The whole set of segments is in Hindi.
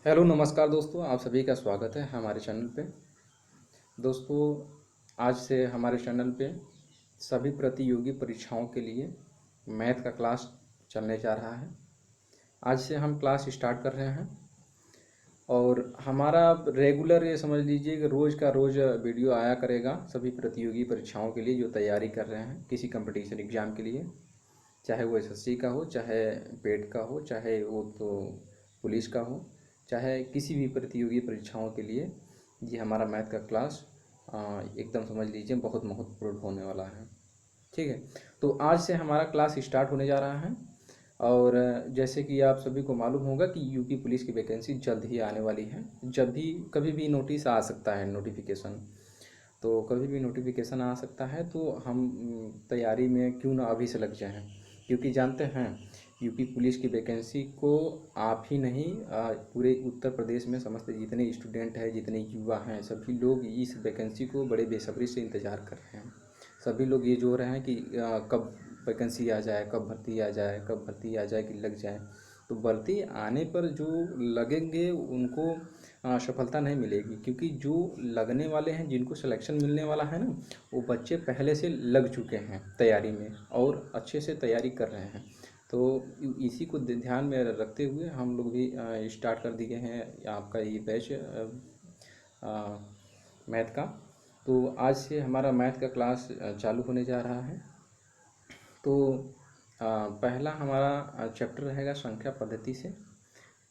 हेलो नमस्कार दोस्तों, आप सभी का स्वागत है हमारे चैनल पे। दोस्तों, आज से हमारे चैनल पे सभी प्रतियोगी परीक्षाओं के लिए मैथ का क्लास चलने जा रहा है। आज से हम क्लास स्टार्ट कर रहे हैं और हमारा रेगुलर ये समझ लीजिए कि रोज़ का रोज़ वीडियो आया करेगा सभी प्रतियोगी परीक्षाओं के लिए जो तैयारी कर रहे हैं किसी कंपटीशन एग्ज़ाम के लिए, चाहे वो एसएससी का हो, चाहे पेट का हो, चाहे वो तो पुलिस का हो, चाहे किसी भी प्रतियोगी परीक्षाओं के लिए ये हमारा मैथ का क्लास एकदम समझ लीजिए बहुत महत्वपूर्ण होने वाला है। ठीक है, तो आज से हमारा क्लास स्टार्ट होने जा रहा है और जैसे कि आप सभी को मालूम होगा कि यूपी पुलिस की वैकेंसी जल्द ही आने वाली है। जब भी कभी भी नोटिस आ सकता है, नोटिफिकेशन, तो कभी भी नोटिफिकेशन आ सकता है, तो हम तैयारी में क्यों ना अभी से लग जाएं, क्योंकि जानते हैं यूपी पुलिस की वैकेंसी को आप ही नहीं पूरे उत्तर प्रदेश में समस्त जितने स्टूडेंट हैं, जितने युवा हैं, सभी लोग इस वैकेंसी को बड़े बेसब्री से इंतज़ार कर रहे हैं। सभी लोग ये जो रहे हैं कि कब वैकेंसी आ जाए, कब भर्ती आ जाए, कब भर्ती आ जाए कि लग जाए। तो भर्ती आने पर जो लगेंगे उनको सफलता नहीं मिलेगी, क्योंकि जो लगने वाले हैं, जिनको सिलेक्शन मिलने वाला है ना, वो बच्चे पहले से लग चुके हैं तैयारी में और अच्छे से तैयारी कर रहे हैं। तो इसी को ध्यान में रखते हुए हम लोग भी स्टार्ट कर दिए हैं आपका ये बैच मैथ का। तो आज से हमारा मैथ का क्लास चालू होने जा रहा है। तो पहला हमारा चैप्टर रहेगा संख्या पद्धति से।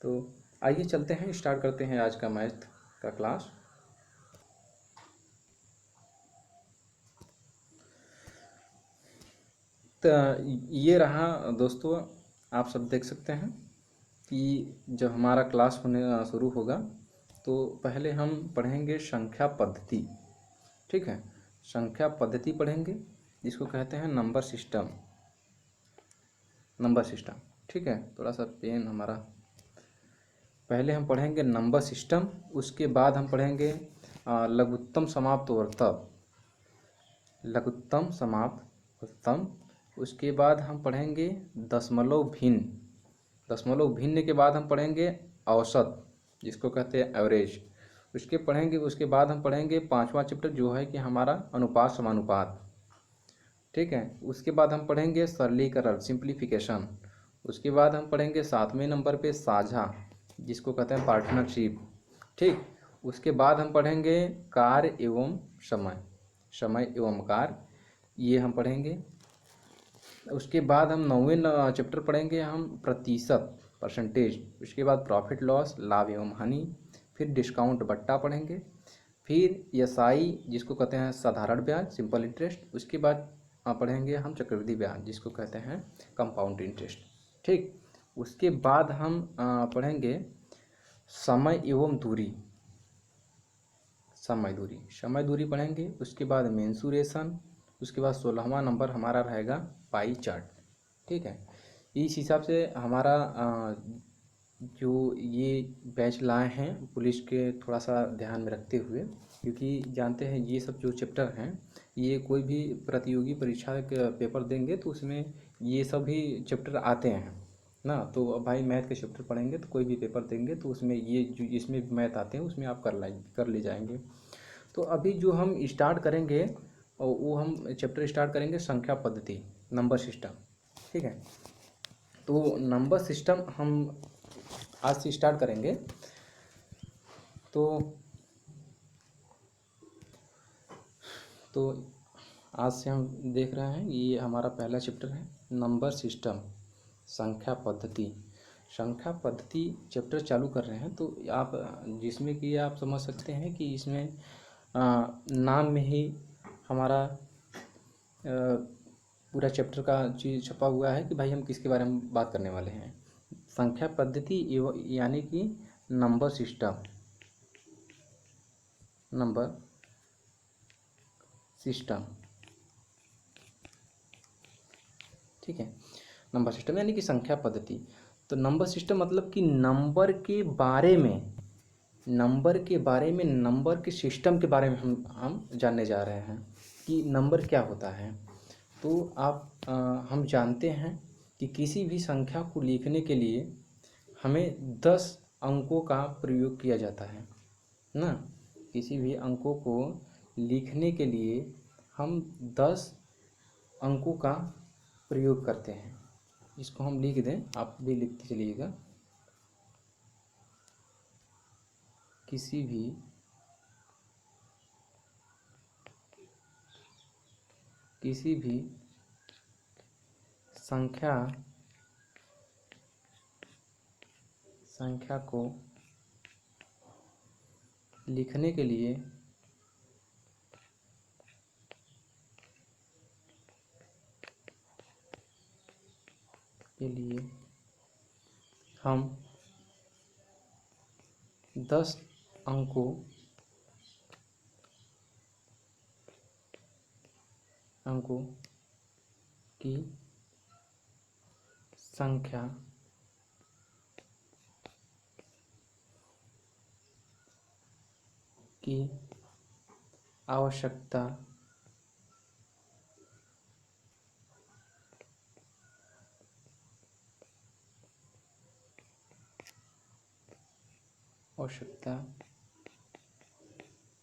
तो आइए चलते हैं, स्टार्ट करते हैं आज का मैथ का क्लास। तो ये रहा दोस्तों, आप सब देख सकते हैं कि जब हमारा क्लास होने शुरू होगा तो पहले हम पढ़ेंगे संख्या पद्धति। ठीक है, संख्या पद्धति पढ़ेंगे जिसको कहते हैं नंबर सिस्टम। नंबर सिस्टम, ठीक है, थोड़ा सा पेन हमारा। पहले हम पढ़ेंगे नंबर सिस्टम, उसके बाद हम पढ़ेंगे लघुत्तम समाप्त वर्तक, लघुत्तम समाप्त उत्तम। उसके बाद हम पढ़ेंगे दशमलव भिन्न, दशमलव भिन्न के बाद हम पढ़ेंगे औसत जिसको कहते हैं एवरेज। उसके बाद हम पढ़ेंगे पांचवा चैप्टर जो है कि हमारा अनुपात समानुपात। ठीक है, उसके बाद हम पढ़ेंगे सरलीकरण सिंप्लीफिकेशन। उसके बाद हम पढ़ेंगे सातवें नंबर पे साझा जिसको कहते हैं पार्टनरशिप। ठीक, उसके बाद हम पढ़ेंगे कार्य एवं समय, समय एवं कार्य, ये हम पढ़ेंगे। उसके बाद हम नौवें चैप्टर पढ़ेंगे हम प्रतिशत, परसेंटेज। उसके बाद प्रॉफिट लॉस, लाभ एवं हानि। फिर डिस्काउंट बट्टा पढ़ेंगे। फिर एसआई जिसको कहते हैं साधारण ब्याज, सिंपल इंटरेस्ट। उसके बाद पढ़ेंगे हम चक्रवृद्धि ब्याज जिसको कहते हैं कंपाउंड इंटरेस्ट। ठीक, उसके बाद हम पढ़ेंगे समय एवं दूरी, समय दूरी पढ़ेंगे। उसके बाद मेंसुरेशन। उसके बाद 16वां नंबर हमारा रहेगा पाई चार्ट। ठीक है, इस हिसाब से हमारा जो ये बैच लाए हैं पुलिस के, थोड़ा सा ध्यान में रखते हुए, क्योंकि जानते हैं ये सब जो चैप्टर हैं ये कोई भी प्रतियोगी परीक्षा के पेपर देंगे तो उसमें ये सभी चैप्टर आते हैं ना। तो अब भाई मैथ के चैप्टर पढ़ेंगे तो कोई भी पेपर देंगे तो उसमें ये जो इसमें भी मैथ आते हैं उसमें आप कर ले जाएंगे। तो अभी जो हम स्टार्ट करेंगे और वो हम चैप्टर स्टार्ट करेंगे संख्या पद्धति, नंबर सिस्टम। ठीक है, तो नंबर सिस्टम हम आज से स्टार्ट करेंगे। तो तो आज से हम देख रहे हैं ये हमारा पहला चैप्टर है नंबर सिस्टम, संख्या पद्धति। संख्या पद्धति चैप्टर चालू कर रहे हैं तो आप जिसमें कि आप समझ सकते हैं कि इसमें नाम में ही हमारा पूरा चैप्टर का चीज़ छपा हुआ है कि भाई हम किसके बारे में बात करने वाले हैं। संख्या पद्धति यानी कि नंबर सिस्टम, नंबर सिस्टम। ठीक है, नंबर सिस्टम यानी कि संख्या पद्धति। तो नंबर सिस्टम मतलब कि नंबर के बारे में, नंबर के सिस्टम के बारे में हम जानने जा रहे हैं कि नंबर क्या होता है। तो हम जानते हैं कि किसी भी संख्या को लिखने के लिए हमें 10 अंकों का प्रयोग किया जाता है ना। किसी भी अंकों को लिखने के लिए हम 10 अंकों का प्रयोग करते हैं। इसको हम लिख दें, आप भी लिखते चलिएगा। किसी भी संख्या को लिखने के लिए हम 10 अंकों की संख्या की आवश्यकता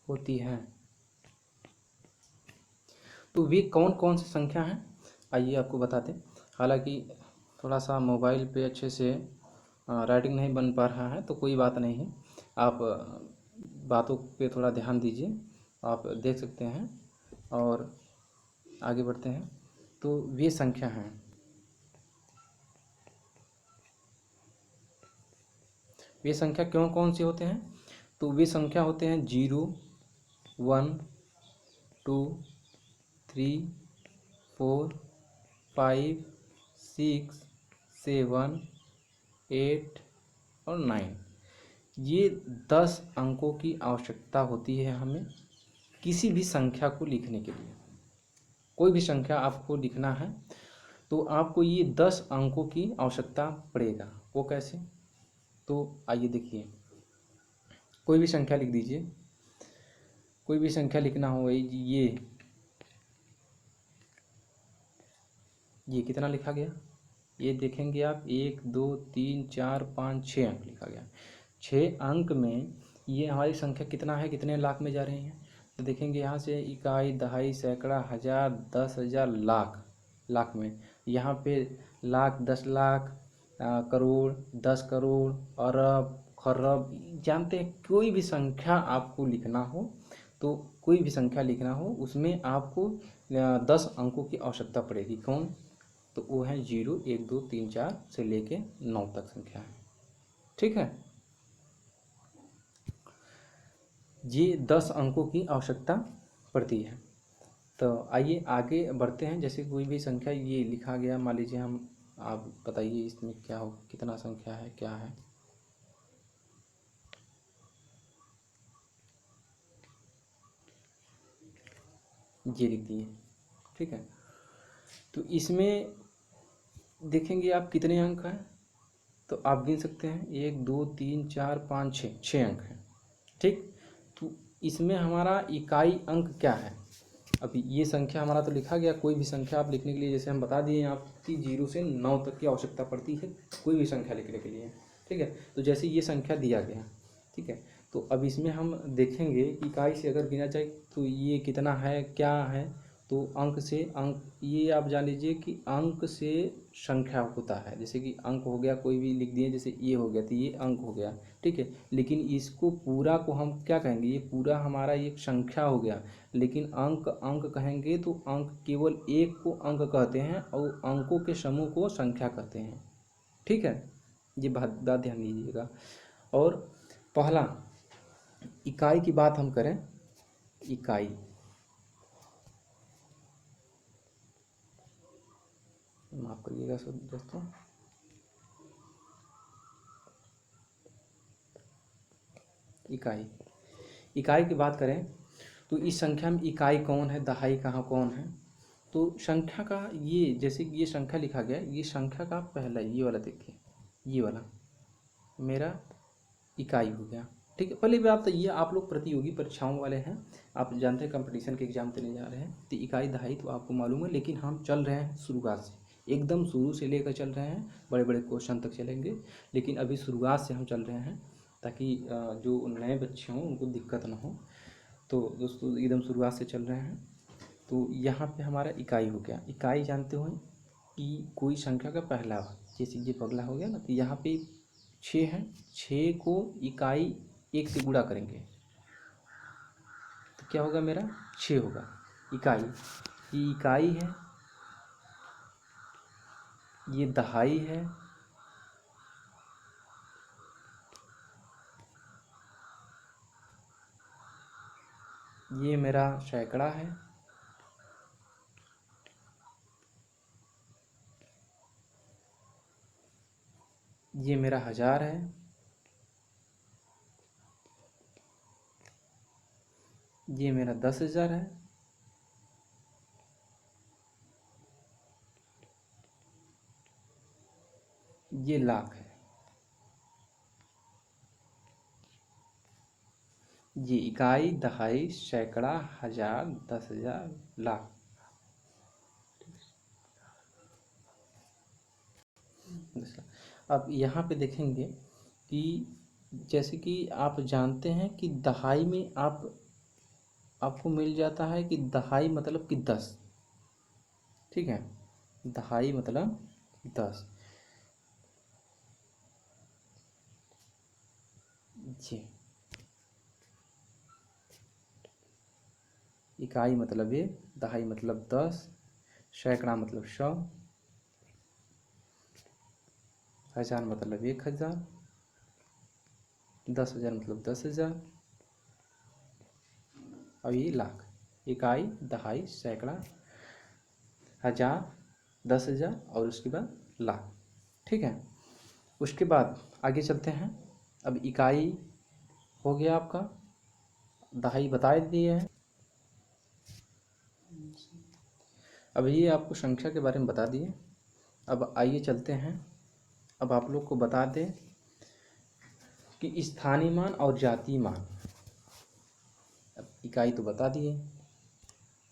होती है। तो वे कौन कौन सी संख्या हैं, आइए आपको बताते। हालांकि थोड़ा सा मोबाइल पे अच्छे से राइटिंग नहीं बन पा रहा है, तो कोई बात नहीं है, आप बातों पे थोड़ा ध्यान दीजिए, आप देख सकते हैं और आगे बढ़ते हैं। तो वे संख्या हैं, वे संख्या क्यों कौन से होते हैं, तो वे संख्या होते हैं 0, 1, 2, 3, 4, 5, 6, 7, 8 और 9। ये 10 अंकों की आवश्यकता होती है हमें किसी भी संख्या को लिखने के लिए। कोई भी संख्या आपको लिखना है तो आपको ये 10 अंकों की आवश्यकता पड़ेगा। वो कैसे, तो आइए देखिए। कोई भी संख्या लिख दीजिए, कोई भी संख्या लिखना हो, ये कितना लिखा गया, ये देखेंगे आप 1, 2, 3, 4, 5, 6 अंक लिखा गया। 6 अंक में ये हमारी संख्या कितना है, कितने लाख में जा रही है, तो देखेंगे यहाँ से इकाई, दहाई, सैकड़ा, हज़ार, 10,000, लाख में। यहाँ पे लाख, 10 लाख, करोड़, 10 करोड़, अरब, खरब, जानते हैं। कोई भी संख्या आपको लिखना हो, तो कोई भी संख्या लिखना हो उसमें आपको 10 अंकों की आवश्यकता पड़ेगी। कौन, तो वो है 0, 1, 2, 3, 4 से लेके 9 तक संख्या है। ठीक है, ये 10 अंकों की आवश्यकता पड़ती है। तो आइए आगे बढ़ते हैं। जैसे कोई भी संख्या ये लिखा गया, मान लीजिए हम, आप बताइए इसमें क्या हो, कितना संख्या है, क्या है। ये लिख दिए, ठीक है। तो इसमें देखेंगे आप कितने अंक हैं, तो आप गिन सकते हैं 1, 2, 3, 4, 5, 6 अंक हैं। ठीक, तो इसमें हमारा इकाई अंक क्या है। अभी ये संख्या हमारा तो लिखा गया, कोई भी संख्या आप लिखने के लिए, जैसे हम बता दिए आपकी 0 से 9 तक की आवश्यकता पड़ती है कोई भी संख्या लिखने के लिए। ठीक है, तो जैसे ये संख्या दिया गया, ठीक है, तो अब इसमें हम देखेंगे इकाई से अगर गिना जाए तो ये कितना है, क्या है। तो अंक से अंक, ये आप जान लीजिए कि अंक से संख्या होता है। जैसे कि अंक हो गया, कोई भी लिख दिए, जैसे ये हो गया तो ये अंक हो गया, ठीक है। लेकिन इसको पूरा को हम क्या कहेंगे, ये पूरा हमारा एक संख्या हो गया। लेकिन अंक कहेंगे तो अंक केवल एक को अंक कहते हैं और अंकों के समूह को संख्या कहते हैं। ठीक है, ये बात ध्यान दीजिएगा। और पहला इकाई की बात हम करें, इकाई, माफ करिएगा दोस्तों, इकाई की बात करें तो इस संख्या में इकाई कौन है, दहाई कहाँ कौन है। तो संख्या का ये, जैसे ये संख्या लिखा गया, ये संख्या का पहला, ये वाला देखिए, ये वाला मेरा इकाई हो गया। ठीक है, पहले बात तो ये, आप लोग प्रतियोगी परीक्षाओं वाले हैं, आप जानते हैं कंपटीशन के एग्जाम देने जा रहे हैं, तो इकाई दहाई तो आपको मालूम है। लेकिन हम चल रहे हैं शुरुआत से, एकदम शुरू से लेकर चल रहे हैं, बड़े बड़े क्वेश्चन तक चलेंगे, लेकिन अभी शुरुआत से हम चल रहे हैं। ताकि जो नए बच्चे हों उनको दिक्कत ना हो। तो दोस्तों एकदम शुरुआत से चल रहे हैं। तो यहाँ पे हमारा इकाई हो गया। इकाई जानते हो कि कोई संख्या का पहला भाग, जैसे ये पगला हो गया ना, तो यहाँ पे 6 है, 6 को इकाई 1 से गुणा करेंगे तो क्या होगा, मेरा 6 होगा। इकाई, ये इकाई है, ये दहाई है, ये मेरा सैकड़ा है, ये मेरा 1000 है, ये मेरा 10,000 है, ये लाख है। ये इकाई, दहाई, सैकड़ा, 1000, 10,000, लाख। अब यहाँ पे देखेंगे कि जैसे कि आप जानते हैं कि दहाई में आपको मिल जाता है कि दहाई मतलब कि 10, ठीक है, दहाई मतलब 10। जी, इकाई मतलब 1, दहाई मतलब 10, सैकड़ा मतलब 100, 1000 मतलब 1000, 10,000 मतलब 10,000, और ये लाख। इकाई, दहाई, सैकड़ा, 1000, 10,000 और उसके बाद लाख, ठीक है। उसके बाद आगे चलते हैं। अब इकाई हो गया आपका, दहाई बता दिए हैं, अब ये आपको संख्या के बारे में बता दिए। अब आइए चलते हैं, अब आप लोग को बता दें कि स्थानीय मान और जातीय मान। अब इकाई तो बता दिए,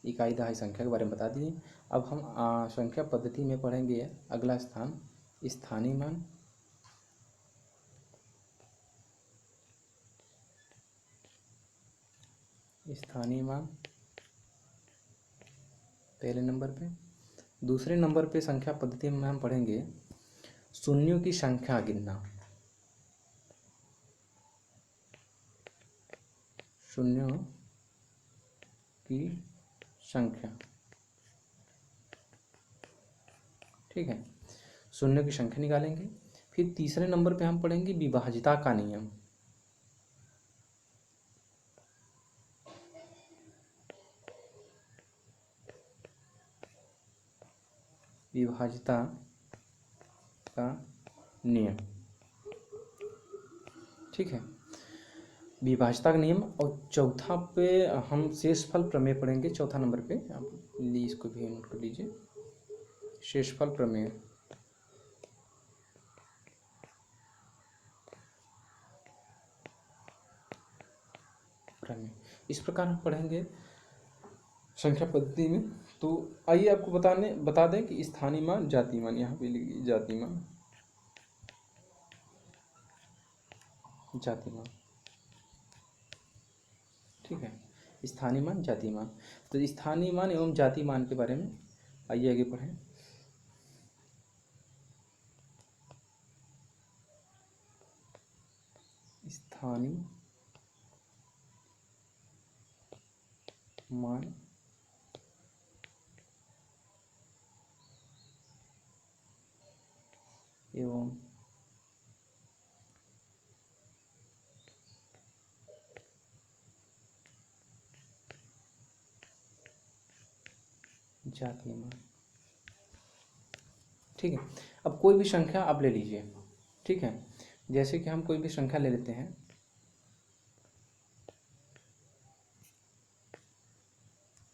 इकाई दहाई संख्या के बारे में बता दिए। अब हम संख्या पद्धति में पढ़ेंगे अगला स्थान स्थानीय मान, स्थानीय मान पहले नंबर पे। दूसरे नंबर पे संख्या पद्धति में हम पढ़ेंगे शून्यों की संख्या गिनना, शून्यों की संख्या, ठीक है, शून्यों की संख्या निकालेंगे। फिर तीसरे नंबर पे हम पढ़ेंगे विभाज्यता का नियम, विभाज्यता का नियम, ठीक है, विभाज्यता का नियम। और चौथा पे हम शेषफल प्रमेय पढ़ेंगे, चौथा नंबर पे आप इसको भी नोट कर लीजिए, शेषफल प्रमेय। इस प्रकार हम पढ़ेंगे संख्या पद्धति में। तो आइए आपको बता दें कि स्थानीय मान, जातीय मान, यहाँ पे लिखिए जातीय मान, जातीय मान, ठीक है, स्थानीय मान, जातीय मान। तो स्थानीय मान एवं जातीय मान के बारे में आइए आगे पढ़ें। स्थानीय मान एवं जातीय मान, ठीक है। अब कोई भी संख्या आप ले लीजिए, ठीक है, जैसे कि हम कोई भी संख्या ले लेते हैं,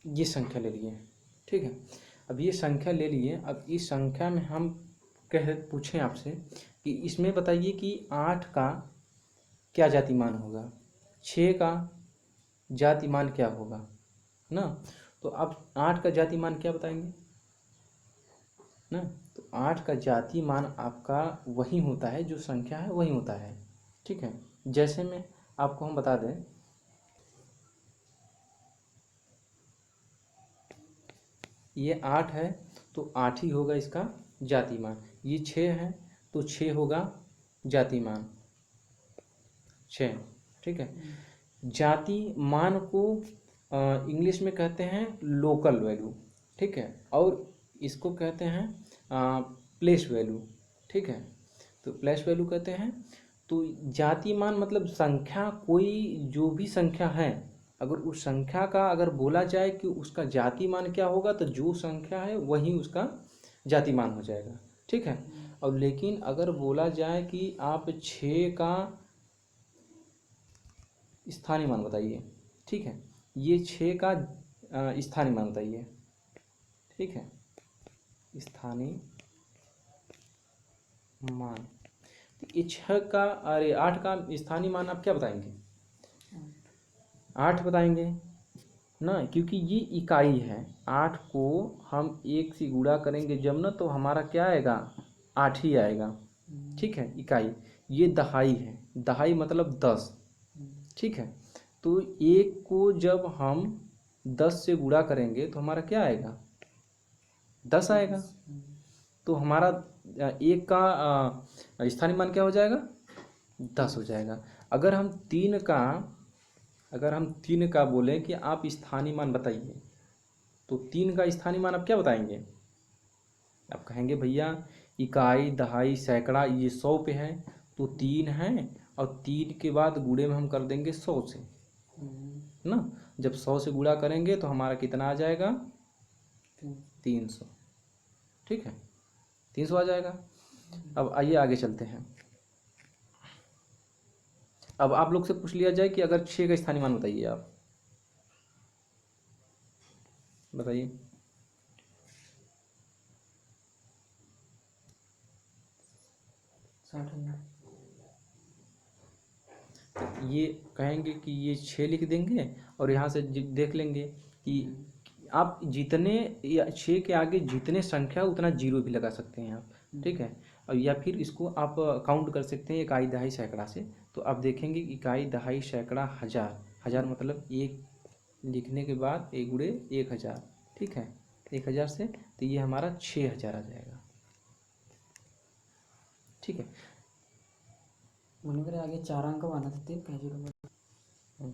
ये संख्या ले लिए, ठीक है। अब ये संख्या ले लिए, अब इस संख्या में हम पूछें आपसे कि इसमें बताइए कि 8 का क्या जातिमान होगा, 6 का जातिमान क्या होगा ना। तो अब 8 का जातिमान क्या बताएंगे ना। तो 8 का जातिमान आपका वही होता है, जो संख्या है वही होता है, ठीक है। जैसे में आपको हम बता दें, ये 8 है तो 8 ही होगा इसका जातिमान। ये 6 है तो 6 होगा जातिमान, 6। ठीक है। जाति मान को इंग्लिश में कहते हैं लोकल वैल्यू। ठीक है। और इसको कहते हैं प्लेस वैल्यू। ठीक है। तो प्लेस वैल्यू कहते हैं। तो जाति मान मतलब संख्या, कोई जो भी संख्या है, अगर उस संख्या का अगर बोला जाए कि उसका जाति मान क्या होगा, तो जो संख्या है वही उसका जाति मान हो जाएगा। ठीक है। और लेकिन अगर बोला जाए कि आप 6 का स्थानीय मान बताइए। ठीक है। ये 6 का स्थानीय मान बताइए। ठीक है। स्थानीय मान, तो ये 6 का, अरे 8 का स्थानीय मान आप क्या बताएंगे? 8 बताएंगे ना, क्योंकि ये इकाई है। 8 को हम 1 से गुणा करेंगे जब ना, तो हमारा क्या आएगा? 8 ही आएगा। ठीक है। इकाई, ये दहाई है। दहाई मतलब 10। ठीक है। तो 1 को जब हम 10 से गुणा करेंगे तो हमारा क्या आएगा? 10 आएगा। तो हमारा 1 का स्थानीय मान क्या हो जाएगा? 10 हो जाएगा। अगर हम 3 का बोलें कि आप स्थानीय मान बताइए, तो 3 का स्थानीय मान आप क्या बताएंगे? आप कहेंगे भैया इकाई, दहाई, सैकड़ा ये 100 पे है, तो 3 है और 3 के बाद गुणे में हम कर देंगे 100 से ना। जब 100 से गुणा करेंगे तो हमारा कितना आ जाएगा? 300। ठीक है। 300 आ जाएगा। अब आइए आगे चलते हैं। अब आप लोग से पूछ लिया जाए कि अगर 6 का स्थानीय मान बताइए, आप बताइए। 60,000। तो ये कहेंगे कि ये 6 लिख देंगे और यहाँ से देख लेंगे कि आप जितने, या 6 के आगे जितने संख्या उतना जीरो भी लगा सकते हैं आप। ठीक है। और या फिर इसको आप काउंट कर सकते हैं इकाई, दहाई, सैकड़ा से। तो आप देखेंगे इकाई, दहाई, सैकड़ा, हज़ार। हज़ार मतलब 1 लिखने के बाद 1 गुणे 1000। ठीक है। 1000 से तो ये हमारा 6000 आ जाएगा। ठीक है। मनोकर आगे 4 अंक आना था, 3 का 0।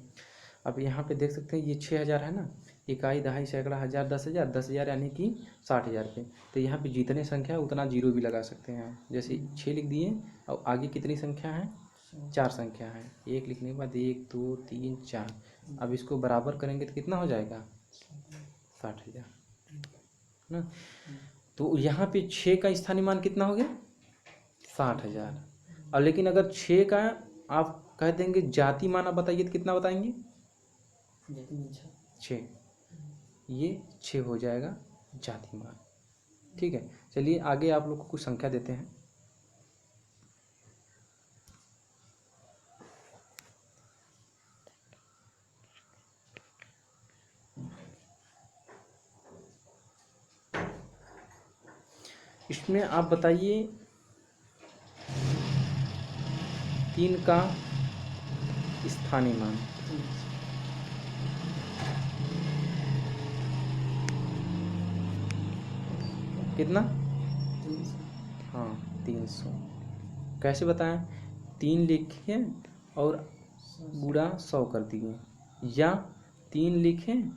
अब यहाँ पे देख सकते हैं ये 6000 है ना, इकाई, दहाई, सैकड़ा, हज़ार, 10,000, 10,000 यानी कि 60,000 पे। तो यहाँ पे जितने संख्या है उतना जीरो भी लगा सकते हैं। जैसे 6 लिख दिए और आगे कितनी संख्या है? 4 संख्या है। 1 लिखने के बाद 1 2 3 4। अब इसको बराबर करेंगे तो कितना हो जाएगा? 60,000 ना। तो यहाँ पे 6 का स्थानीय मान कितना हो गया? 60,000। और लेकिन अगर 6 का आप कह देंगे जाति मान, आप बताइए तो कितना बताएंगे? 6। ये 6 हो जाएगा जाति मान। ठीक है। चलिए आगे आप लोग को कुछ संख्या देते हैं। इसमें आप बताइए 3 का स्थानीय मान। कितना? 300। हाँ 300। कैसे बताएं? 3 लिखे और गुणा 100 कर दिए, या 3 लिखें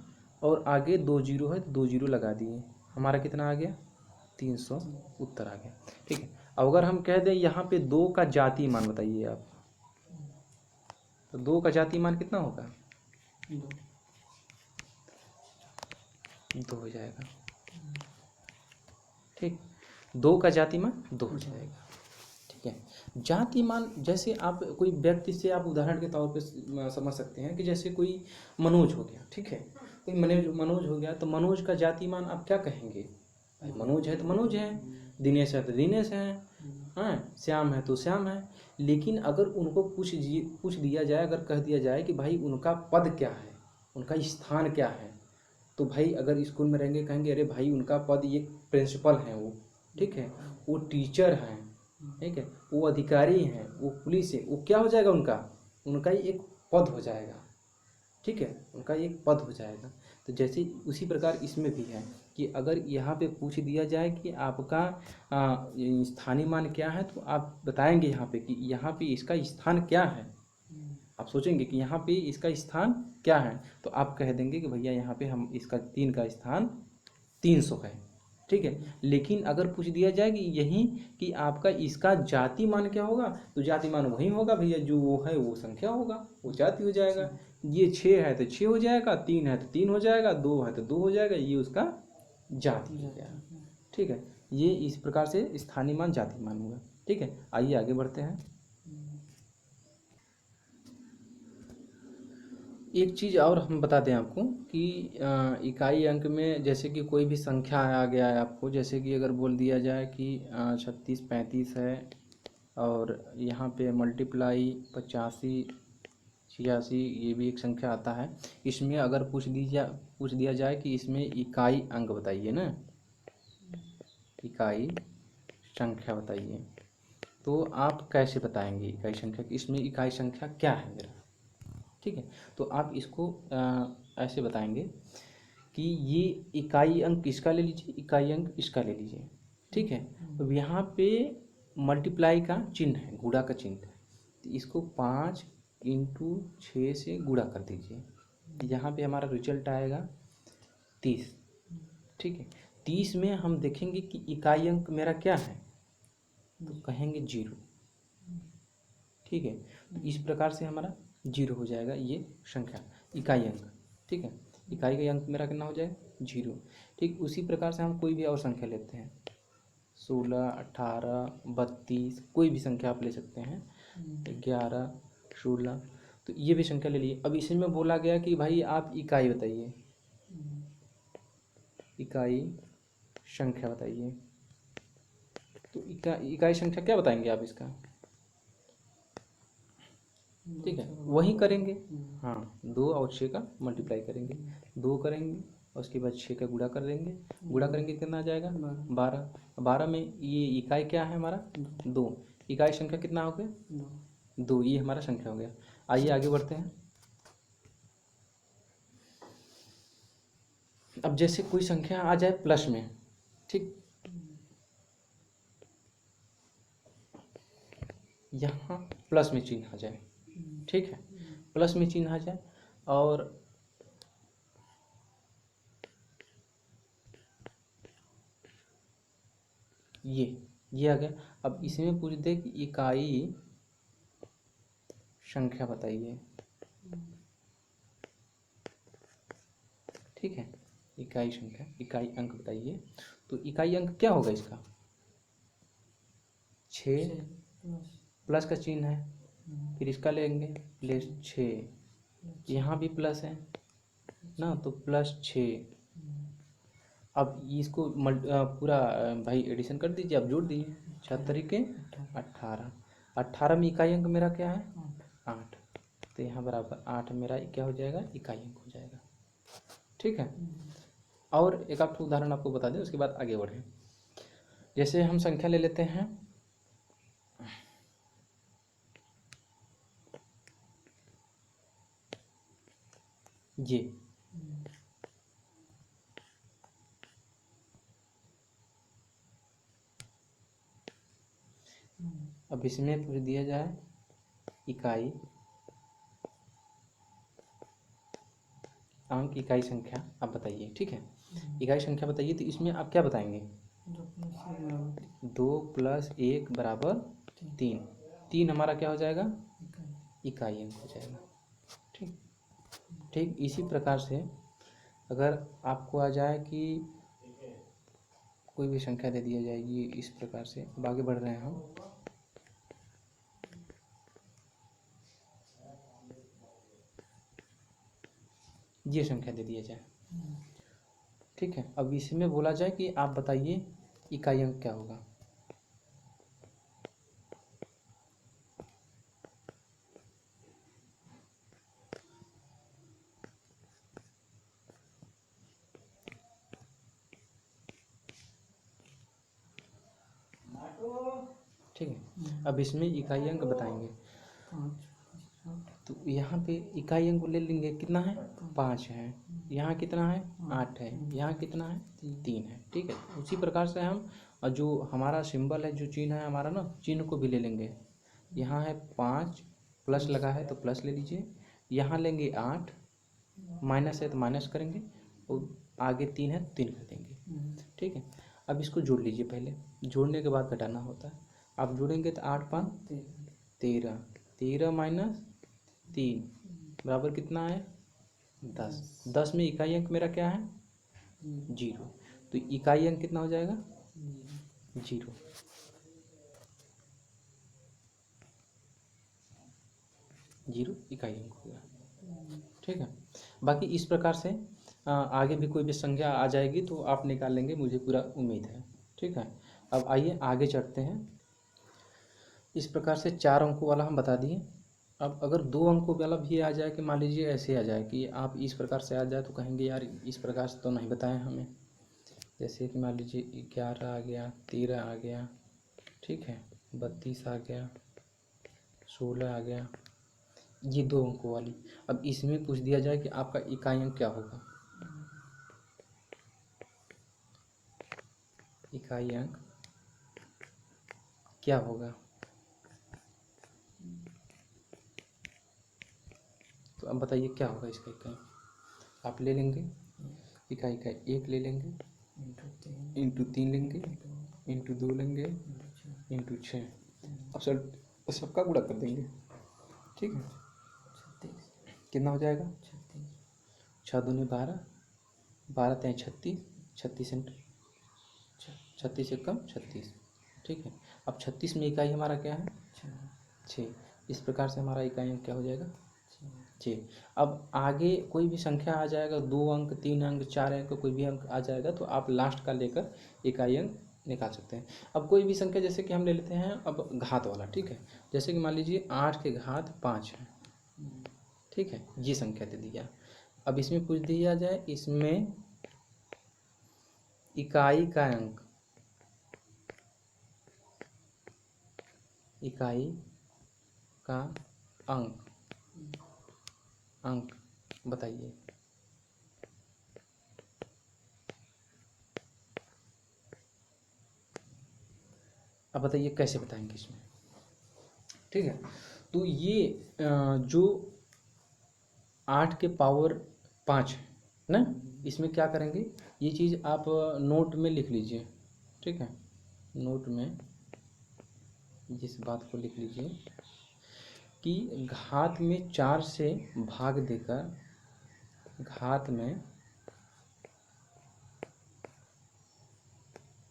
और आगे 2 जीरो है तो 2 जीरो लगा दिए, हमारा कितना आ गया? 300 उत्तर आ गया। ठीक है। अब अगर हम कह दें यहाँ पे 2 का जातीय मान बताइए आप, तो 2 का जातीय मान कितना होगा? 2 हो जाएगा। ठीक। 2 का जातीय मान 2 हो जाएगा। ठीक है। जाति मान, जैसे आप कोई व्यक्ति से आप उदाहरण के तौर पे समझ सकते हैं कि जैसे कोई मनोज हो गया। ठीक है। कोई मनोज हो गया, तो मनोज का जाति मान आप क्या कहेंगे? भाई मनोज है तो मनोज है, दिनेश है तो दिनेश है, हाँ, श्याम है तो श्याम है। लेकिन अगर उनको पूछ दिया जाए, अगर कह दिया जाए कि भाई उनका पद क्या है, उनका स्थान क्या है, तो भाई अगर स्कूल में रहेंगे कहेंगे अरे भाई उनका पद ये प्रिंसिपल हैं वो। ठीक है। वो टीचर हैं। ठीक है। वो अधिकारी हैं, वो पुलिस है, वो क्या हो जाएगा उनका? उनका ही एक पद हो जाएगा, ठीक है, उनका एक पद हो जाएगा। तो जैसे उसी प्रकार इसमें भी है कि अगर यहाँ पे पूछ दिया जाए कि आपका स्थानीय मान क्या है, तो आप बताएंगे यहाँ पे कि यहाँ पे इसका स्थान क्या है। आप सोचेंगे कि यहाँ पे इसका स्थान क्या है, तो आप कह देंगे कि भैया यहाँ पे हम इसका 3 का स्थान 300 है, ठीक है। लेकिन अगर पूछ दिया जाए कि यही कि आपका इसका जाति मान क्या होगा, तो जाति मान वही होगा भैया जो वो है, वो संख्या होगा, वो जाति हो जाएगा। ये 6 है तो 6 हो जाएगा, 3 है तो 3 हो जाएगा, 2 है तो 2 हो जाएगा, ये उसका जाति हो गया, ठीक है। ये इस प्रकार से स्थानीय मान जाति मान हुआ, ठीक है। आइए आगे बढ़ते हैं। एक चीज़ और हम बता दें आपको कि इकाई अंक में जैसे कि कोई भी संख्या आ गया है आपको, जैसे कि अगर बोल दिया जाए कि 36 35 है, और यहाँ पे मल्टीप्लाई 85 86, ये भी एक संख्या आता है। इसमें अगर पूछ दिया जाए कि इसमें इकाई अंक बताइए ना, इकाई संख्या बताइए, तो आप कैसे बताएंगे इकाई संख्या, इसमें इकाई संख्या क्या है मेरा, ठीक है। तो आप इसको ऐसे बताएंगे कि ये इकाई अंक इसका ले लीजिए, इकाई अंक इसका ले लीजिए, ठीक है। अब यहाँ पे मल्टीप्लाई का चिन्ह है, गुणा का चिन्ह है, तो इसको 5 इंटू 6 से गुणा कर दीजिए, यहाँ पे हमारा रिजल्ट आएगा 30, ठीक है। 30 में हम देखेंगे कि इकाई अंक मेरा क्या है, तो कहेंगे 0, ठीक है। तो इस प्रकार से हमारा 0 हो जाएगा ये संख्या, इकाई अंक, ठीक है। इकाई का अंक मेरा कितना हो जाएगा 0, ठीक। उसी प्रकार से हम कोई भी और संख्या लेते हैं, 16 18 32, कोई भी संख्या आप ले सकते हैं, 11 16, तो ये भी संख्या ले लिए। अब इसमें बोला गया कि भाई आप इकाई बताइए, इकाई संख्या बताइए, तो इकाई संख्या क्या बताएंगे आप इसका, ठीक है, वही करेंगे, हाँ 2 और 6 का मल्टीप्लाई करेंगे, 2 करेंगे और उसके बाद 6 का गुणा कर देंगे, गुणा करेंगे कितना आ जाएगा 12, 12 में ये इकाई क्या है हमारा 2, इकाई संख्या कितना हो गया 2, ये हमारा संख्या हो गया। आइए आगे बढ़ते हैं। अब जैसे कोई संख्या आ जाए प्लस में, ठीक, यहाँ प्लस में चिन्ह आ जाए, ठीक है, प्लस में चिन्ह आ जाए, और ये आ गया। अब इसमें पूछ दे कि इकाई संख्या बताइए, ठीक है, इकाई संख्या, इकाई अंक बताइए, तो इकाई अंक क्या होगा इसका 6, प्लस का चिन्ह है, फिर इसका लेंगे प्लस 6, यहाँ भी प्लस है ना, तो +6। अब इसको पूरा भाई एडिशन कर दीजिए, आप जोड़ दीजिए, 6 तरीके 18, 18 में इकाई अंक मेरा क्या है 8, तो यहाँ बराबर 8 मेरा क्या हो जाएगा इकाई अंक हो जाएगा, ठीक है। और एक आप उदाहरण आपको बता दें, उसके बाद आगे बढ़ें। जैसे हम संख्या ले लेते हैं ये, अब इसमें पूछ दिया जाए इकाई अंक, इकाई संख्या आप बताइए, ठीक है, इकाई संख्या बताइए, तो इसमें आप क्या बताएंगे 2 + 1 = 3, 3 हमारा क्या हो जाएगा इकाई अंक हो जाएगा, ठीक। ठीक इसी प्रकार से अगर आपको आ जाए कि कोई भी संख्या दे दिया जाएगी इस प्रकार से, अब आगे बढ़ रहे हैं हम। ये संख्या दे दिया जाए, ठीक है। अब इसमें बोला जाए कि आप बताइए इकाई अंक क्या होगा, ठीक है। अब इसमें इकाई अंक बताएंगे, तो यहाँ पे इकाई अंक ले लेंगे, कितना है 5 है, यहाँ कितना है 8 है, यहाँ कितना है 3 है। ठीक है, उसी प्रकार से हम जो हमारा सिंबल है, जो चिन्ह है हमारा ना, चिन्ह को भी ले लेंगे। यहाँ है 5 प्लस लगा है तो प्लस ले लीजिए, यहाँ लेंगे 8 माइनस है तो माइनस करेंगे, और आगे 3 है 3 कर देंगे। ठीक है, अब इसको जोड़ लीजिए, पहले जोड़ने के बाद घटाना होता है। आप जोड़ेंगे तो 8 5 13, 13 माइनस 3 बराबर कितना है 10। 10 में इकाई अंक मेरा क्या है 0, तो इकाई अंक कितना हो जाएगा 0। जीरो इकाई अंक हो गया। ठीक है, बाकी इस प्रकार से आगे भी कोई भी संख्या आ जाएगी तो आप निकाल लेंगे, मुझे पूरा उम्मीद है। ठीक है, अब आइए आगे चढ़ते हैं। इस प्रकार से 4 अंकों वाला हम बता दिए। अब अगर 2 अंकों वाला भी आ जाए, कि मान लीजिए ऐसे आ जाए कि आप इस प्रकार से आ जाए, तो कहेंगे यार इस प्रकार से तो नहीं बताएं हमें। जैसे कि मान लीजिए 11 आ गया, 13 आ गया, ठीक है, 32 आ गया, 16 आ गया, ये 2 अंकों वाली। अब इसमें पूछ दिया जाए कि आपका इकाई अंक क्या होगा, इकाई अंक क्या होगा, तो अब बताइए क्या होगा इसका इकाई। आप ले लेंगे इकाई का 1 ले लेंगे, इंटू 3 लेंगे, इंटू 2 लेंगे, इंटू 6। अब सर सबका गुणा कर देंगे। ठीक है, कितना हो जाएगा 6 दूनी 12, 12 तें 36, 36 इंटू 36 से कम 36। ठीक है, अब 36 में इकाई हमारा क्या है 6। इस प्रकार से हमारा इकाई अंक क्या हो जाएगा 6। अब आगे कोई भी संख्या आ जाएगा, 2 अंक 3 अंक 4 अंक कोई भी अंक आ जाएगा, तो आप लास्ट का लेकर इकाई अंक निकाल सकते हैं। अब कोई भी संख्या जैसे कि हम ले लेते हैं अब घात वाला। ठीक है, जैसे कि मान लीजिए 8 के घात 5 है। ठीक है, ये संख्या दे दिया। अब इसमें पूछ दिया जाए इसमें इकाई का अंक, इकाई का अंक अंक बताइए। अब बताइए कैसे बताएंगे इसमें। ठीक है, तो ये जो 8 के पावर 5 है ना, इसमें क्या करेंगे, ये चीज़ आप नोट में लिख लीजिए। ठीक है, नोट में जिस बात को लिख लीजिए कि घात में 4 से भाग देकर, घात में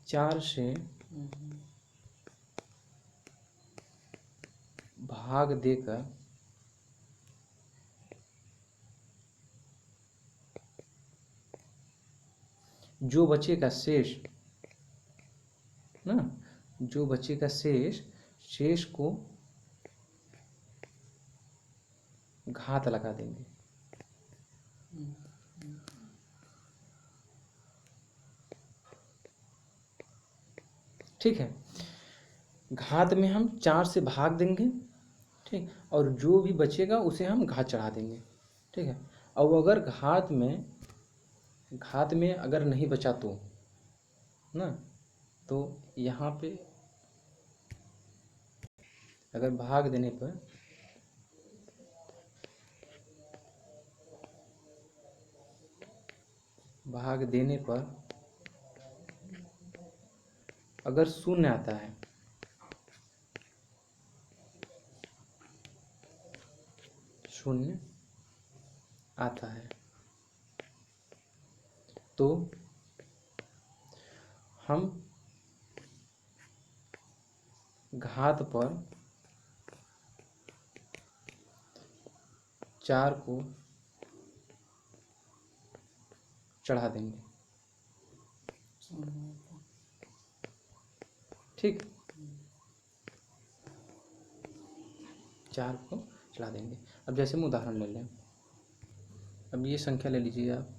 4 से भाग देकर जो बचेगा शेष ना, जो बचेगा शेष, शेष को घात लगा देंगे। ठीक है, घात में हम 4 से भाग देंगे, ठीक, और जो भी बचेगा उसे हम घात चढ़ा देंगे। ठीक है, और अगर घात में अगर नहीं बचा तो ना, तो यहाँ पे अगर भाग देने पर अगर शून्य आता है, शून्य आता है, तो हम घात पर 4 को चढ़ा देंगे। ठीक, 4 को चढ़ा देंगे। अब जैसे हम उदाहरण ले लें, अब ये संख्या ले लीजिए आप,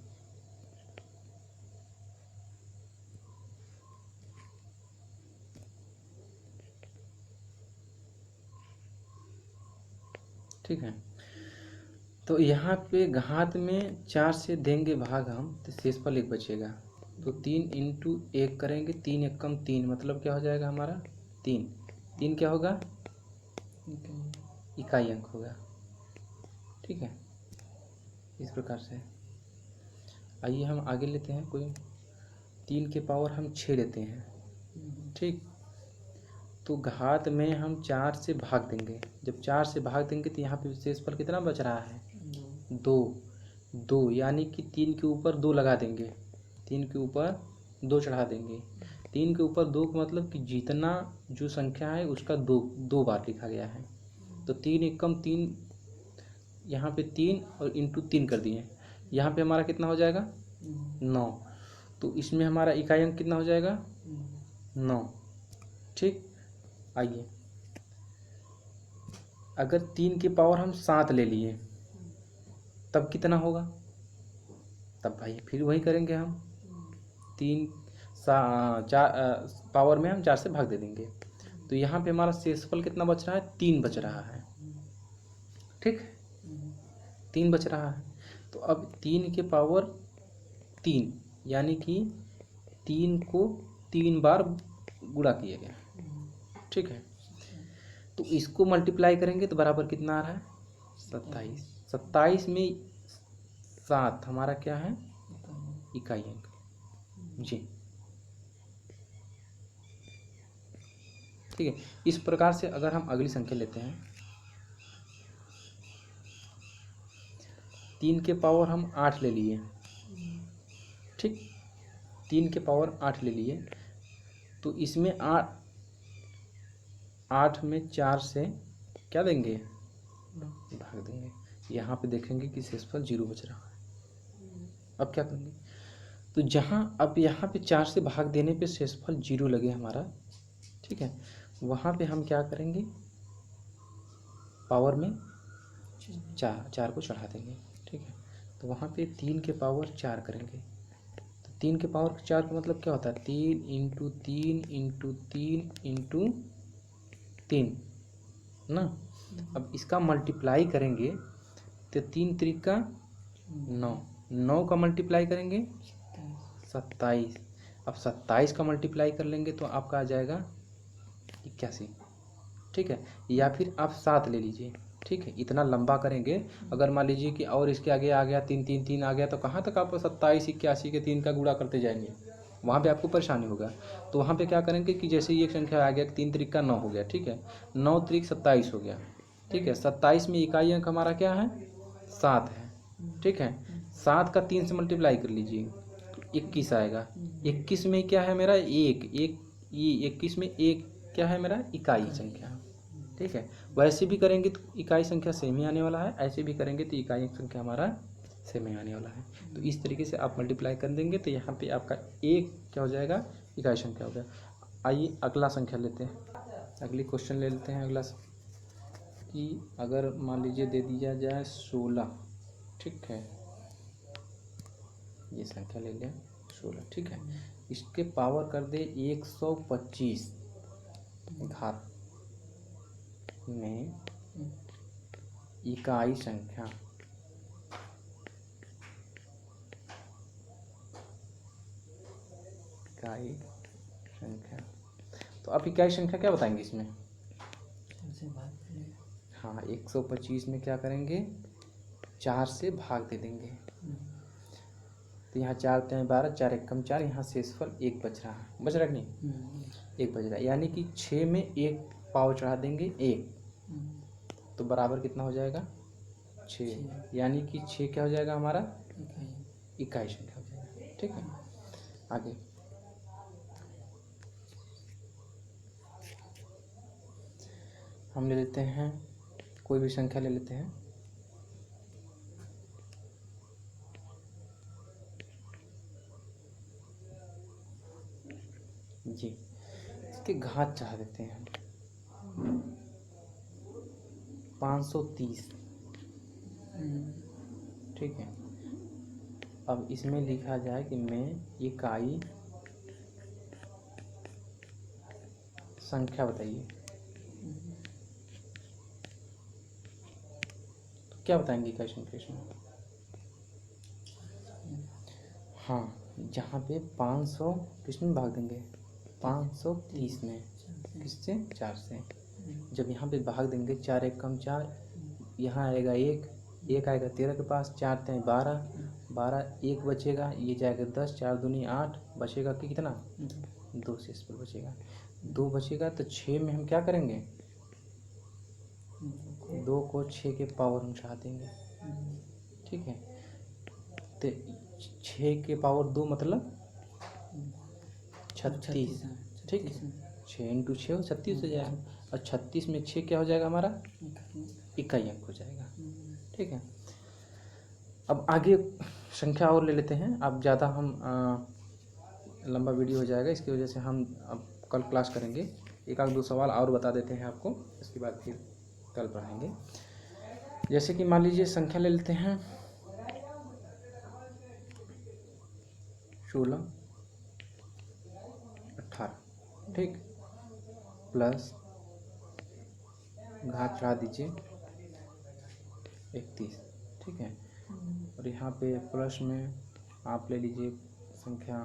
ठीक है। तो यहाँ पे घात में 4 से देंगे भाग हम, तो शेषफल 1 बचेगा। तो 3 इंटू 1 करेंगे, 3 एकम 3, मतलब क्या हो जाएगा हमारा 3। 3 क्या होगा, इकाई अंक होगा। ठीक है, इस प्रकार से। आइए हम आगे लेते हैं कोई 3 के पावर हम 6 लेते हैं। ठीक, तो घात में हम 4 से भाग देंगे। जब 4 से भाग देंगे तो यहाँ पे शेषफल कितना बच रहा है, 2। 2 यानी कि 3 के ऊपर 2 लगा देंगे, 3 के ऊपर 2 चढ़ा देंगे। 3 के ऊपर 2 का मतलब कि जितना जो संख्या है उसका 2 बार लिखा गया है। तो 3 एकम 3, यहाँ पे 3 और इंटू 3 कर दिए। यहाँ पे हमारा कितना हो जाएगा, 9। तो इसमें हमारा इकाई अंक कितना हो जाएगा, 9। ठीक, आइए अगर 3 के पावर हम 7 ले लिए तब कितना होगा, तब भाई फिर वही करेंगे हम, 3 4 पावर में हम 4 से भाग दे देंगे। तो यहाँ पे हमारा शेषफल कितना बच रहा है, 3 बच रहा है। ठीक, 3 बच रहा है। तो अब 3 के पावर 3 यानी कि 3 को 3 बार गुणा किया गया। ठीक है, तो इसको मल्टीप्लाई करेंगे तो बराबर कितना आ रहा है, 27। 27 में 7 हमारा क्या है, इकाई अंक। जी, ठीक है। इस प्रकार से अगर हम अगली संख्या लेते हैं, 3 के पावर हम 8 ले लिए। ठीक, 3 के पावर 8 ले लिए, तो इसमें 8 में 4 से क्या देंगे, भाग देंगे। यहाँ पे देखेंगे कि शेषफल 0 बच रहा है। अब क्या करेंगे, तो जहाँ अब यहाँ पे 4 से भाग देने पे शेषफल 0 लगे हमारा, ठीक है, वहाँ पे हम क्या करेंगे, पावर में 4 को चढ़ा देंगे। ठीक है, तो वहाँ पे 3 के पावर 4 करेंगे। तो 3 के पावर 4 का मतलब क्या होता है, 3 इंटू 3 इंटू 3 इंटू 3 ना। अब इसका मल्टीप्लाई करेंगे तो 3 त्रिक का 9, 9 का मल्टीप्लाई करेंगे 27। अब 27 का मल्टीप्लाई कर लेंगे तो आपका आ जाएगा 81। ठीक है, या फिर आप 7 ले लीजिए। ठीक है, इतना लंबा करेंगे। अगर मान लीजिए कि और इसके आगे आ गया 3 3 3 आ गया, तो कहाँ तक आप 27 81 के 3 का गुणा करते जाएंगे, वहाँ पे आपको परेशानी होगा। तो वहाँ पे क्या करेंगे कि जैसे ये संख्या आ गया, 3 त्रिक का 9 हो गया। ठीक है, 9 त्रिक 27 हो गया। ठीक है, 27 में इकाई अंक हमारा क्या है, 7 है। ठीक है, 7 का 3 से मल्टीप्लाई कर लीजिए तो 21 आएगा। 21 में क्या है मेरा, एक एक, ये 21 में एक क्या है मेरा, इकाई संख्या। ठीक है, वैसे भी करेंगे तो इकाई संख्या सेम ही आने वाला है, ऐसे भी करेंगे तो इकाई संख्या हमारा सेम ही आने वाला है। तो इस तरीके से आप मल्टीप्लाई कर देंगे तो यहाँ पे आपका एक क्या हो जाएगा, इकाई संख्या हो गया। आइए अगला संख्या लेते हैं, अगली क्वेश्चन ले लेते हैं। अगला कि अगर मान लीजिए दे दिया जाए 16। ठीक है, ये संख्या ले लें 16। ठीक है, इसके पावर कर दे 125 घात में इकाई संख्या। इकाई संख्या, तो आप इकाई संख्या क्या बताएंगे इसमें, हाँ 125 में क्या करेंगे, 4 से भाग दे देंगे। तो यहाँ 4 3 12, 4 एकम 4, यहाँ शेषफल 1 बच रहा है, बच रहा है कि नहीं, 1 बच रहा है। यानी कि 6 में 1 पाव चढ़ा देंगे 1, तो बराबर कितना हो जाएगा, 6। यानी कि 6 क्या हो जाएगा हमारा, इकाई संख्या हो जाएगा। ठीक है, आगे हम ले लेते हैं, कोई भी संख्या ले लेते हैं। जी, इसके घात चढ़ा देते हैं 530। ठीक है, अब इसमें लिखा जाए कि मैं इकाई संख्या बताइए। क्या बताएंगे इकाई संख्या इसमें? हाँ, जहाँ पे 500 किसमें भाग देंगे? 530 में। किससे? 4 से। जब यहाँ पे भाग देंगे 4 एक कम 4, यहाँ आएगा 1, 1 आएगा 13 के पास, 4 तें 12, 12 1 बचेगा, ये जाएगा 10, 4 दूनी 8, बचेगा कि कितना? 2 शेषफल बचेगा। 2 बचेगा तो 6 में हम क्या करेंगे? 2 को 6 के पावर हम चढ़ा देंगे। ठीक है, तो 6 के पावर 2 मतलब 36। ठीक है, 6 इंटू 6 36 हो जाएगा, और 36 में 6 क्या हो जाएगा हमारा? इकाई अंक हो जाएगा। ठीक है, अब आगे संख्या और ले लेते हैं। अब ज़्यादा हम लंबा वीडियो हो जाएगा, इसकी वजह से हम अब कल क्लास करेंगे। एक आध दो सवाल और बता देते हैं आपको, इसके बाद फिर कल पढ़ाएंगे। जैसे कि मान लीजिए संख्या ले लेते हैं 16 18, ठीक, प्लस घात चढ़ा दीजिए 31। ठीक है, और यहाँ पे प्लस में आप ले लीजिए संख्या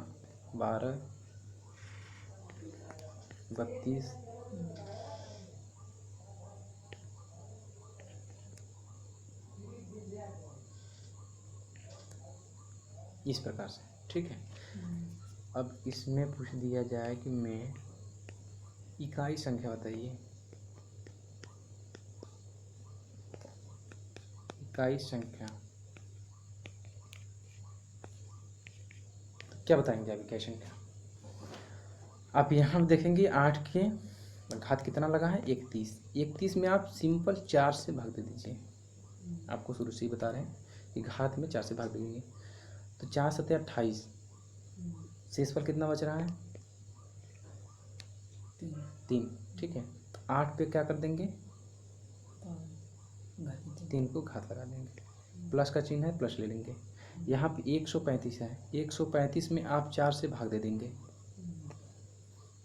12 32 इस प्रकार से। ठीक है, अब इसमें पूछ दिया जाए कि मैं इकाई संख्या बताइए, इकाई संख्या, तो क्या बताएंगे आप इकाई संख्या? आप यहाँ देखेंगे 8 के घात कितना लगा है? 31। 31 में आप सिंपल 4 से भाग दे दीजिए। आपको शुरू से ही बता रहे हैं कि घात में 4 से भाग देंगे, तो 4 सत्ते 28, शेषफल कितना बच रहा है? 3। ठीक है, तो 8 पे क्या कर देंगे? 3 को घात लगा देंगे, प्लस का चिन्ह है, प्लस ले लेंगे। यहाँ पे 135 है, 135 में आप 4 से भाग दे देंगे,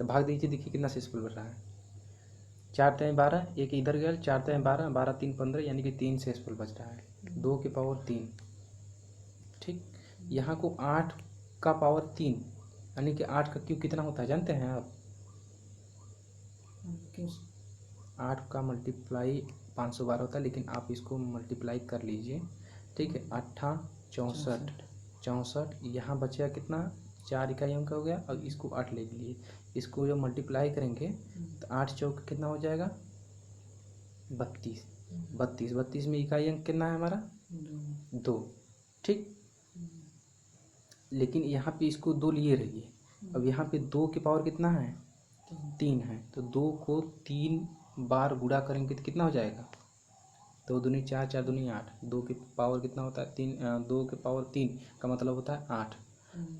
तो भाग दीजिए, देखिए कितना शेषफल बच रहा है? 4 तें 12, एक इधर गया, 4 तें 12, 12 3 15, यानी कि 3 शेषफल बच रहा है, 2 के पावर 3। ठीक, यहाँ को 8 का पावर 3, यानी कि 8 का क्यूब कितना होता है जानते हैं आप? 8 का मल्टीप्लाई 512 होता है, लेकिन आप इसको मल्टीप्लाई कर लीजिए। ठीक है, 8 64, 64, यहाँ बचेगा कितना? 4 इकाई अंक हो गया, और इसको 8 ले लिए, इसको जब मल्टीप्लाई करेंगे तो 8 चौक कितना हो जाएगा? 32। 32 में इकाई अंक कितना है हमारा? 2। ठीक, लेकिन यहाँ पे इसको 2 लिए रहिए, अब यहाँ पे 2 के पावर कितना है? 3 है, तो 2 को 3 बार गुणा करेंगे तो कितना हो जाएगा? 2 दूनी 4, 4 दूनी 8, 2 के पावर कितना होता है? 3, 2 के पावर 3 का मतलब होता है 8।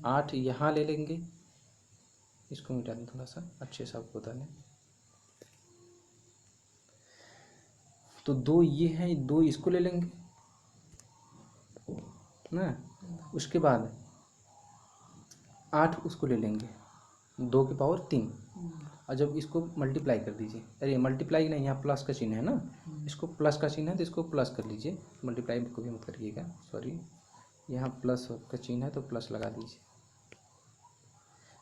8 यहाँ ले लेंगे, इसको मिटा दें थोड़ा सा अच्छे से आपको बता दें, तो 2 ये है, 2 इसको ले लेंगे ना, उसके बाद 8 उसको ले लेंगे, 2 के पावर 3, और जब इसको मल्टीप्लाई कर दीजिए, अरे मल्टीप्लाई नहीं, यहाँ प्लस का चिन्ह है ना, इसको प्लस का चिन्ह है तो इसको प्लस कर लीजिए, मल्टीप्लाई को भी मत करिएगा, सॉरी, यहाँ प्लस का चिन्ह है तो प्लस लगा दीजिए।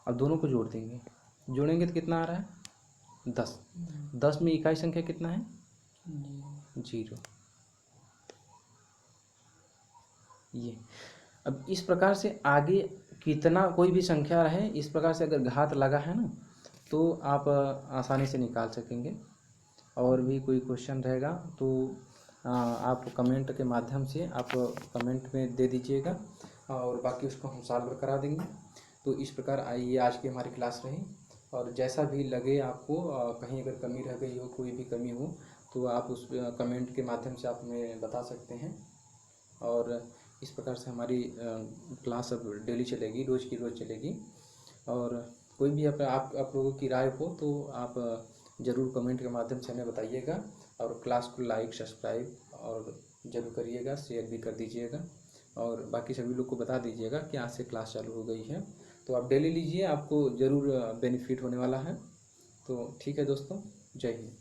अब दोनों को जोड़ देंगे, जोड़ेंगे तो कितना आ रहा है? 10। 10 में इकाई संख्या कितना है? 0। ये अब इस प्रकार से आगे कितना कोई भी संख्या रहे, इस प्रकार से अगर घात लगा है ना, तो आप आसानी से निकाल सकेंगे। और भी कोई क्वेश्चन रहेगा तो आप कमेंट के माध्यम से आप कमेंट में दे दीजिएगा, और बाकी उसको हम सॉल्व करा देंगे। तो इस प्रकार ये आज की हमारी क्लास रही, और जैसा भी लगे आपको कहीं अगर कमी रह गई हो, कोई भी कमी हो, तो आप उस कमेंट के माध्यम से आप हमें बता सकते हैं। और इस प्रकार से हमारी क्लास अब डेली चलेगी, रोज़ की रोज़ चलेगी। और कोई भी आप लोगों की राय हो तो आप ज़रूर कमेंट के माध्यम से हमें बताइएगा, और क्लास को लाइक सब्सक्राइब और ज़रूर करिएगा, शेयर भी कर दीजिएगा, और बाकी सभी लोग को बता दीजिएगा कि आज से क्लास चालू हो गई है। तो आप डेली लीजिए, आपको ज़रूर बेनिफिट होने वाला है। तो ठीक है दोस्तों, जय हिंद।